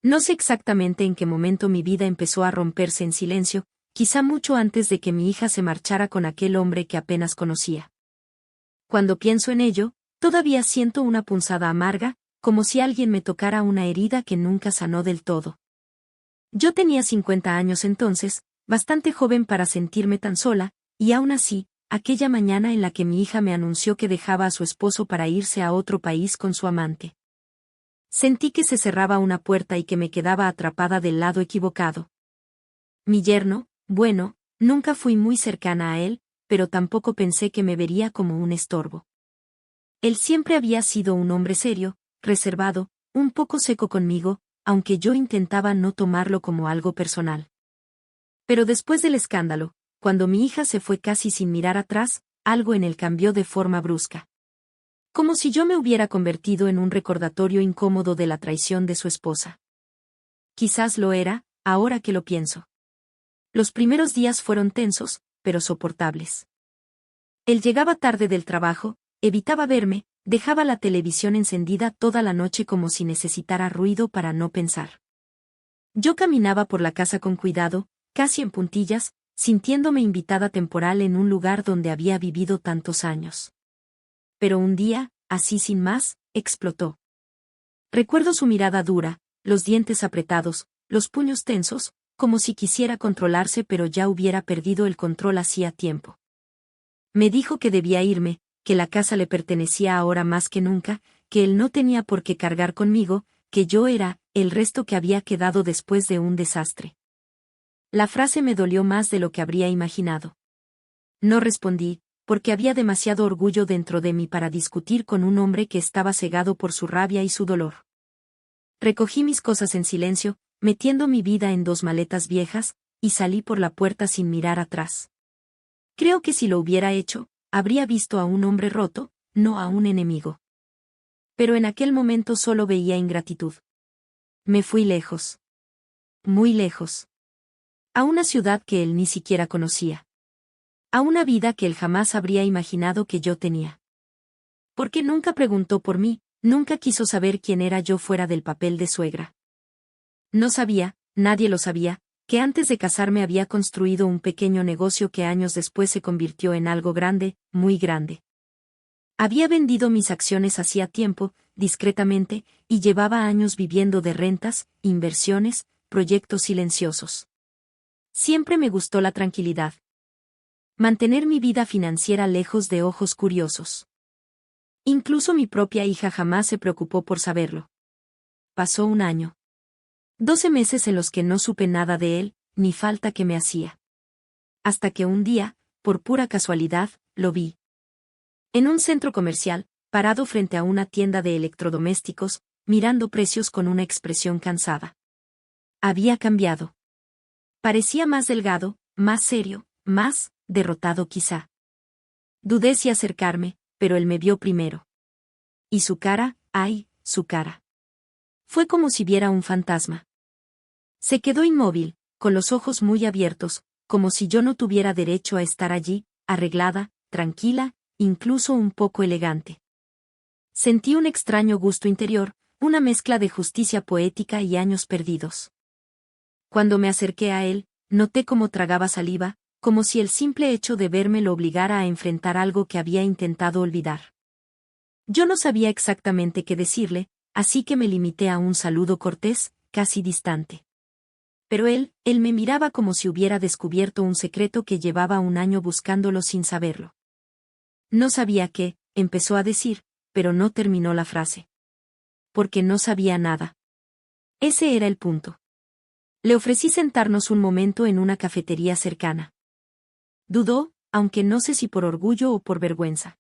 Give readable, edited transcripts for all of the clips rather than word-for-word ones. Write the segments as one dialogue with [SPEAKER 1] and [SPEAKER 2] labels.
[SPEAKER 1] No sé exactamente en qué momento mi vida empezó a romperse en silencio, quizá mucho antes de que mi hija se marchara con aquel hombre que apenas conocía. Cuando pienso en ello, todavía siento una punzada amarga, como si alguien me tocara una herida que nunca sanó del todo. Yo tenía 50 años entonces, bastante joven para sentirme tan sola, y aún así, aquella mañana en la que mi hija me anunció que dejaba a su esposo para irse a otro país con su amante. Sentí que se cerraba una puerta y que me quedaba atrapada del lado equivocado. Mi yerno, bueno, nunca fui muy cercana a él, pero tampoco pensé que me vería como un estorbo. Él siempre había sido un hombre serio, reservado, un poco seco conmigo, aunque yo intentaba no tomarlo como algo personal. Pero después del escándalo, cuando mi hija se fue casi sin mirar atrás, algo en él cambió de forma brusca. Como si yo me hubiera convertido en un recordatorio incómodo de la traición de su esposa. Quizás lo era, ahora que lo pienso. Los primeros días fueron tensos, pero soportables. Él llegaba tarde del trabajo, evitaba verme, dejaba la televisión encendida toda la noche como si necesitara ruido para no pensar. Yo caminaba por la casa con cuidado, casi en puntillas, sintiéndome invitada temporal en un lugar donde había vivido tantos años. Pero un día, así sin más, explotó. Recuerdo su mirada dura, los dientes apretados, los puños tensos, como si quisiera controlarse pero ya hubiera perdido el control hacía tiempo. Me dijo que debía irme, que la casa le pertenecía ahora más que nunca, que él no tenía por qué cargar conmigo, que yo era el resto que había quedado después de un desastre. La frase me dolió más de lo que habría imaginado. No respondí, porque había demasiado orgullo dentro de mí para discutir con un hombre que estaba cegado por su rabia y su dolor. Recogí mis cosas en silencio, metiendo mi vida en 2 maletas viejas, y salí por la puerta sin mirar atrás. Creo que si lo hubiera hecho, habría visto a un hombre roto, no a un enemigo. Pero en aquel momento solo veía ingratitud. Me fui lejos. Muy lejos. A una ciudad que él ni siquiera conocía. A una vida que él jamás habría imaginado que yo tenía. Porque nunca preguntó por mí, nunca quiso saber quién era yo fuera del papel de suegra. No sabía, nadie lo sabía, que antes de casarme había construido un pequeño negocio que años después se convirtió en algo grande, muy grande. Había vendido mis acciones hacía tiempo, discretamente, y llevaba años viviendo de rentas, inversiones, proyectos silenciosos. Siempre me gustó la tranquilidad. Mantener mi vida financiera lejos de ojos curiosos. Incluso mi propia hija jamás se preocupó por saberlo. Pasó un año. 12 meses en los que no supe nada de él, ni falta que me hacía. Hasta que un día, por pura casualidad, lo vi. En un centro comercial, parado frente a una tienda de electrodomésticos, mirando precios con una expresión cansada. Había cambiado. Parecía más delgado, más serio, más derrotado quizá. Dudé si acercarme, pero él me vio primero. Y su cara, ay, su cara. Fue como si viera un fantasma. Se quedó inmóvil, con los ojos muy abiertos, como si yo no tuviera derecho a estar allí, arreglada, tranquila, incluso un poco elegante. Sentí un extraño gusto interior, una mezcla de justicia poética y años perdidos. Cuando me acerqué a él, noté cómo tragaba saliva, como si el simple hecho de verme lo obligara a enfrentar algo que había intentado olvidar. Yo no sabía exactamente qué decirle, así que me limité a un saludo cortés, casi distante. Pero él me miraba como si hubiera descubierto un secreto que llevaba un año buscándolo sin saberlo. No sabía qué, empezó a decir, pero no terminó la frase. Porque no sabía nada. Ese era el punto. Le ofrecí sentarnos un momento en una cafetería cercana. Dudó, aunque no sé si por orgullo o por vergüenza.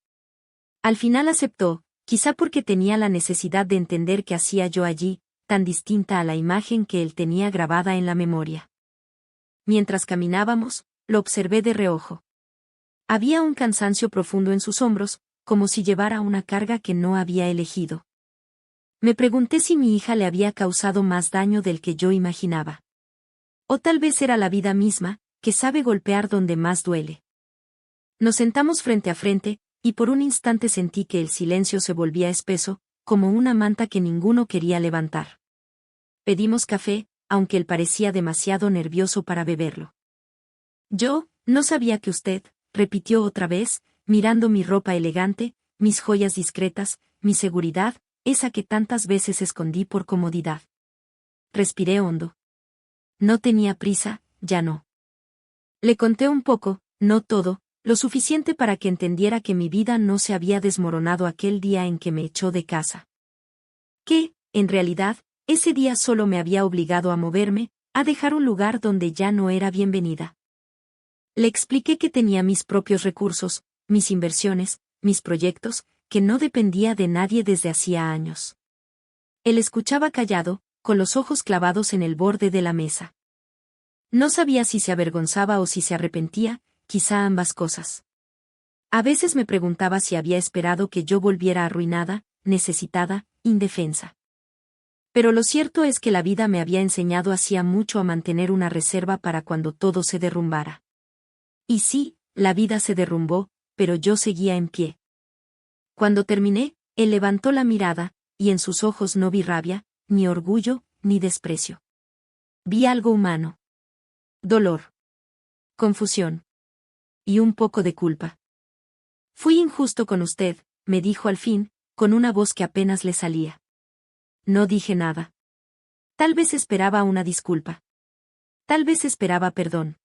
[SPEAKER 1] Al final aceptó, quizá porque tenía la necesidad de entender qué hacía yo allí, tan distinta a la imagen que él tenía grabada en la memoria. Mientras caminábamos, lo observé de reojo. Había un cansancio profundo en sus hombros, como si llevara una carga que no había elegido. Me pregunté si mi hija le había causado más daño del que yo imaginaba. O tal vez era la vida misma, que sabe golpear donde más duele. Nos sentamos frente a frente, y por un instante sentí que el silencio se volvía espeso, como una manta que ninguno quería levantar. Pedimos café, aunque él parecía demasiado nervioso para beberlo. Yo, no sabía que usted, repitió otra vez, mirando mi ropa elegante, mis joyas discretas, mi seguridad, esa que tantas veces escondí por comodidad. Respiré hondo. No tenía prisa, ya no. Le conté un poco, no todo, lo suficiente para que entendiera que mi vida no se había desmoronado aquel día en que me echó de casa. Que, en realidad, ese día solo me había obligado a moverme, a dejar un lugar donde ya no era bienvenida. Le expliqué que tenía mis propios recursos, mis inversiones, mis proyectos, que no dependía de nadie desde hacía años. Él escuchaba callado, con los ojos clavados en el borde de la mesa. No sabía si se avergonzaba o si se arrepentía, quizá ambas cosas. A veces me preguntaba si había esperado que yo volviera arruinada, necesitada, indefensa. Pero lo cierto es que la vida me había enseñado hacía mucho a mantener una reserva para cuando todo se derrumbara. Y sí, la vida se derrumbó, pero yo seguía en pie. Cuando terminé, él levantó la mirada, y en sus ojos no vi rabia, ni orgullo, ni desprecio. Vi algo humano. Dolor. Confusión. Y un poco de culpa. Fui injusto con usted, me dijo al fin, con una voz que apenas le salía. No dije nada. Tal vez esperaba una disculpa. Tal vez esperaba perdón.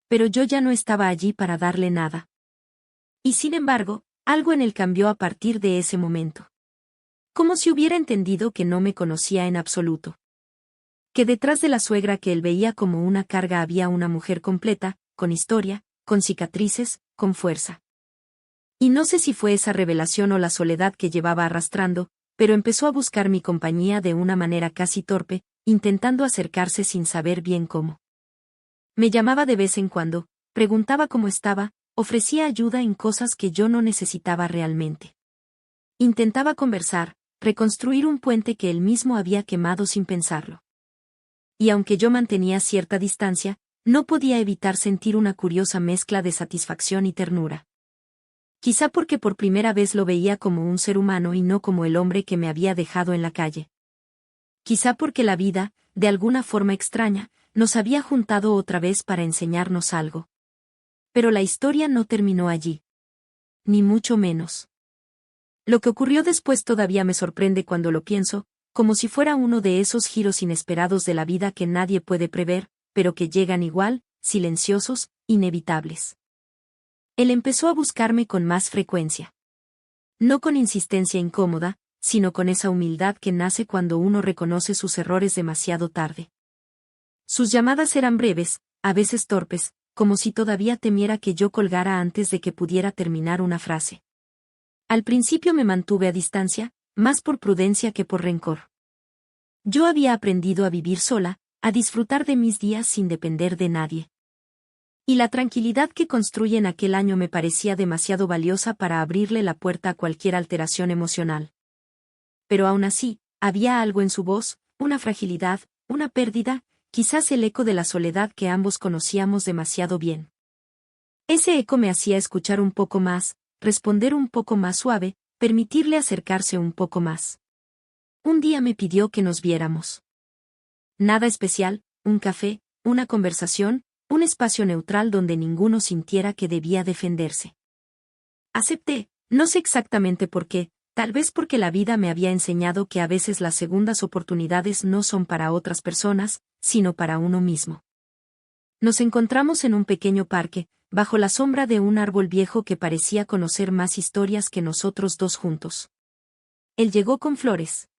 [SPEAKER 1] Pero yo ya no estaba allí para darle nada. Y sin embargo, algo en él cambió a partir de ese momento. Como si hubiera entendido que no me conocía en absoluto. Que detrás de la suegra que él veía como una carga había una mujer completa, con historia, con cicatrices, con fuerza. Y no sé si fue esa revelación o la soledad que llevaba arrastrando, pero empezó a buscar mi compañía de una manera casi torpe, intentando acercarse sin saber bien cómo. Me llamaba de vez en cuando, preguntaba cómo estaba, ofrecía ayuda en cosas que yo no necesitaba realmente. Intentaba conversar, reconstruir un puente que él mismo había quemado sin pensarlo. Y aunque yo mantenía cierta distancia, no podía evitar sentir una curiosa mezcla de satisfacción y ternura. Quizá porque por primera vez lo veía como un ser humano y no como el hombre que me había dejado en la calle. Quizá porque la vida, de alguna forma extraña, nos había juntado otra vez para enseñarnos algo. Pero la historia no terminó allí. Ni mucho menos. Lo que ocurrió después todavía me sorprende cuando lo pienso, como si fuera uno de esos giros inesperados de la vida que nadie puede prever, pero que llegan igual, silenciosos, inevitables. Él empezó a buscarme con más frecuencia. No con insistencia incómoda, sino con esa humildad que nace cuando uno reconoce sus errores demasiado tarde. Sus llamadas eran breves, a veces torpes, como si todavía temiera que yo colgara antes de que pudiera terminar una frase. Al principio me mantuve a distancia, más por prudencia que por rencor. Yo había aprendido a vivir sola, a disfrutar de mis días sin depender de nadie. Y la tranquilidad que construí en aquel año me parecía demasiado valiosa para abrirle la puerta a cualquier alteración emocional. Pero aún así, había algo en su voz, una fragilidad, una pérdida, quizás el eco de la soledad que ambos conocíamos demasiado bien. Ese eco me hacía escuchar un poco más, responder un poco más suave, permitirle acercarse un poco más. Un día me pidió que nos viéramos. Nada especial, un café, una conversación, un espacio neutral donde ninguno sintiera que debía defenderse. Acepté, no sé exactamente por qué, tal vez porque la vida me había enseñado que a veces las segundas oportunidades no son para otras personas, sino para uno mismo. Nos encontramos en un pequeño parque, bajo la sombra de un árbol viejo que parecía conocer más historias que nosotros dos juntos. Él llegó con flores.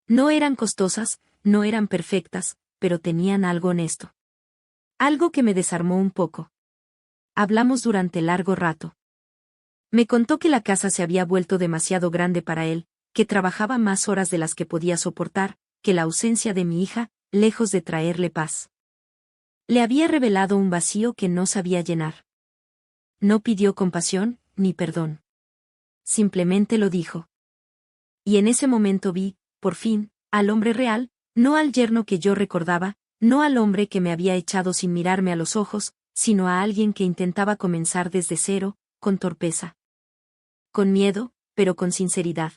[SPEAKER 1] No eran costosas, no eran perfectas, pero tenían algo honesto. Algo que me desarmó un poco. Hablamos durante largo rato. Me contó que la casa se había vuelto demasiado grande para él, que trabajaba más horas de las que podía soportar, que la ausencia de mi hija, lejos de traerle paz, le había revelado un vacío que no sabía llenar. No pidió compasión, ni perdón. Simplemente lo dijo. Y en ese momento vi, por fin, al hombre real, no al yerno que yo recordaba, no al hombre que me había echado sin mirarme a los ojos, sino a alguien que intentaba comenzar desde cero, con torpeza. Con miedo, pero con sinceridad.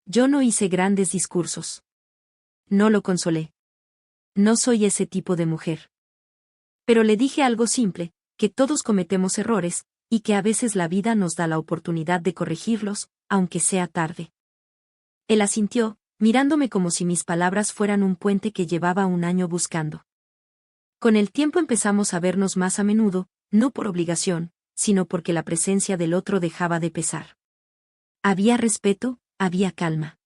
[SPEAKER 1] Yo no hice grandes discursos. no lo consolé. No soy ese tipo de mujer. Pero le dije algo simple, que todos cometemos errores, y que a veces la vida nos da la oportunidad de corregirlos, aunque sea tarde. Él asintió, mirándome como si mis palabras fueran un puente que llevaba un año buscando. Con el tiempo empezamos a vernos más a menudo, no por obligación, sino porque la presencia del otro dejaba de pesar. Había respeto, había calma.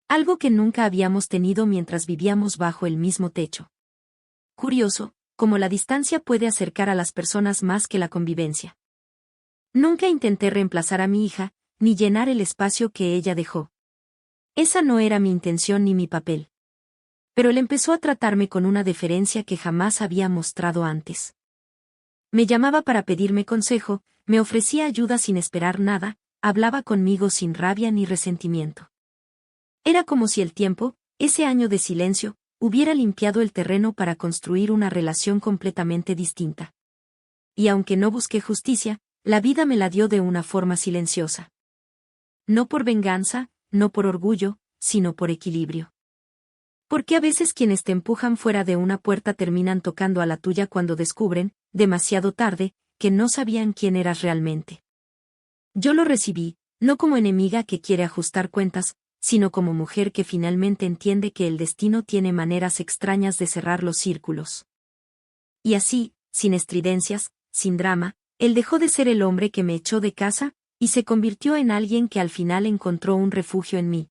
[SPEAKER 1] Algo que nunca habíamos tenido mientras vivíamos bajo el mismo techo. Curioso, como la distancia puede acercar a las personas más que la convivencia. Nunca intenté reemplazar a mi hija, ni llenar el espacio que ella dejó. Esa no era mi intención ni mi papel. Pero él empezó a tratarme con una deferencia que jamás había mostrado antes. Me llamaba para pedirme consejo, me ofrecía ayuda sin esperar nada, hablaba conmigo sin rabia ni resentimiento. Era como si el tiempo, ese año de silencio, hubiera limpiado el terreno para construir una relación completamente distinta. Y aunque no busqué justicia, la vida me la dio de una forma silenciosa. No por venganza, no por orgullo, sino por equilibrio. Porque a veces quienes te empujan fuera de una puerta terminan tocando a la tuya cuando descubren, demasiado tarde, que no sabían quién eras realmente. Yo lo recibí, no como enemiga que quiere ajustar cuentas, sino como mujer que finalmente entiende que el destino tiene maneras extrañas de cerrar los círculos. Y así, sin estridencias, sin drama, él dejó de ser el hombre que me echó de casa, y se convirtió en alguien que al final encontró un refugio en mí.